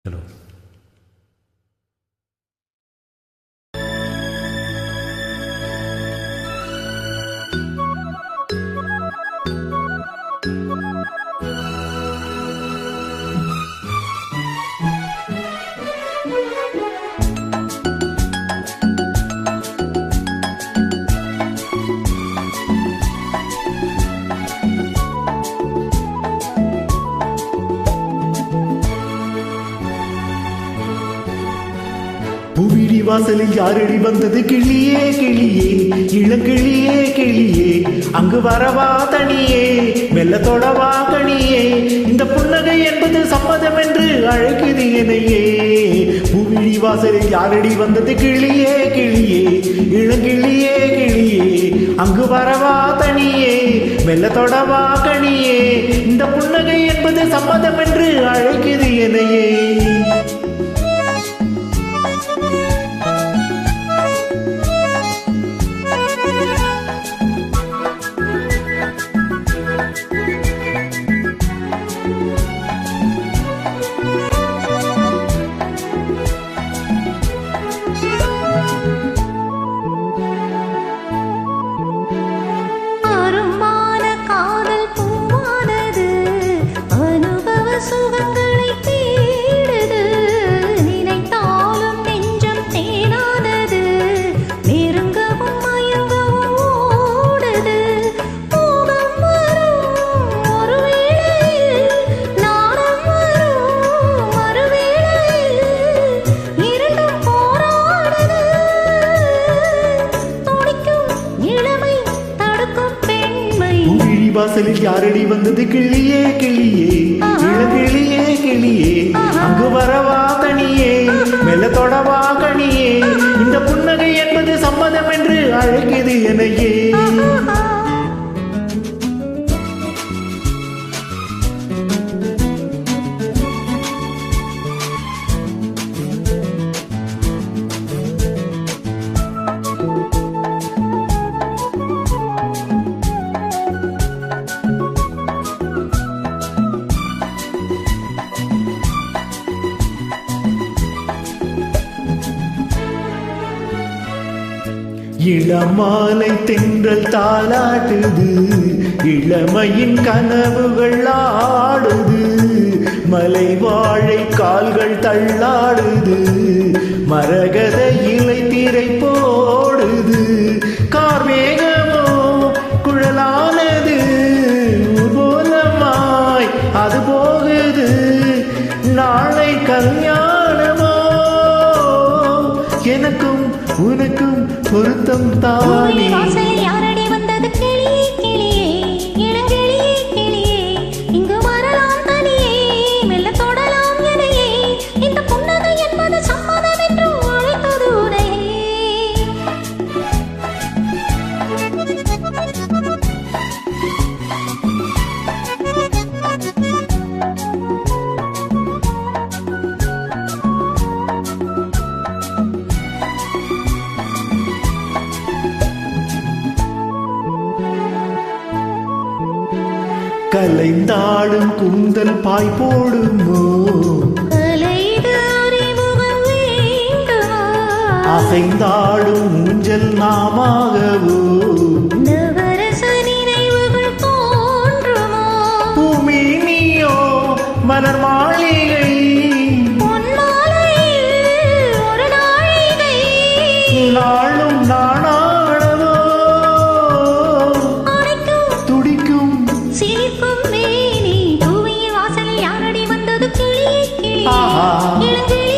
Hello. பூவிடி வாசலில் யாரடி வந்தது கிளியே கிளியே இளங்கிளியே கிளியே அங்கு வரவா தனியே மெல்ல தொடவா கனியே இந்த புன்னகை என்பது சம்மதம் என்று அழைக்குது என்னையே. பூவிடி வாசலில் யாரடி வந்தது கிளியே கிளியே இளங்கிளியே கிளியே அங்கு வரவா தனியே மெல்ல தொடவா கனியே இந்த புன்னகை என்பது சம்மதம் என்று அழைக்குது என்னையே. வாசலில் யாரடி வந்தது கிளியே கிளியே இளங்கிளியே கிளியே அங்கு வரவா தனியே மெல்ல தொடவா கனியே இந்த புன்னகை என்பது சம்மதம் என்று அழைக்குது என்னையே. இளமாலை தென்றல் தாலாட்டுது இளமையின் கனவுகள் ஆடுது மலை வாழை கால்கள் தள்ளாடுது மரகத இலை திரை போடுது கார்மேகமோ குழலானது ஊர்வலமாய் அது போகுது நாளை கல்யாணமோ எனக்கும் உனக்கும் பொருத்தம் தானே. யாரடி வந்தது கிளியே கிளியே இளங்கிளியே கிளியே இங்கு வரலாம் தனியே மெல்ல தொடலாம் எனையே இந்த புன்னகை என்பது சம்மதம் என்று அழைத்தது உனையே. கலைந்தாடும் கூந்தல் பாய் போடுமோ அசைந்தாடும் ஊஞ்சல் நாமாகவோ பூமி நீயோ மலர் மாளிகை நாளும் நானாடவோ துடிக்கும் வாசலில் யாரடி வந்தது கிளியே கிளியே இளங்கிளியே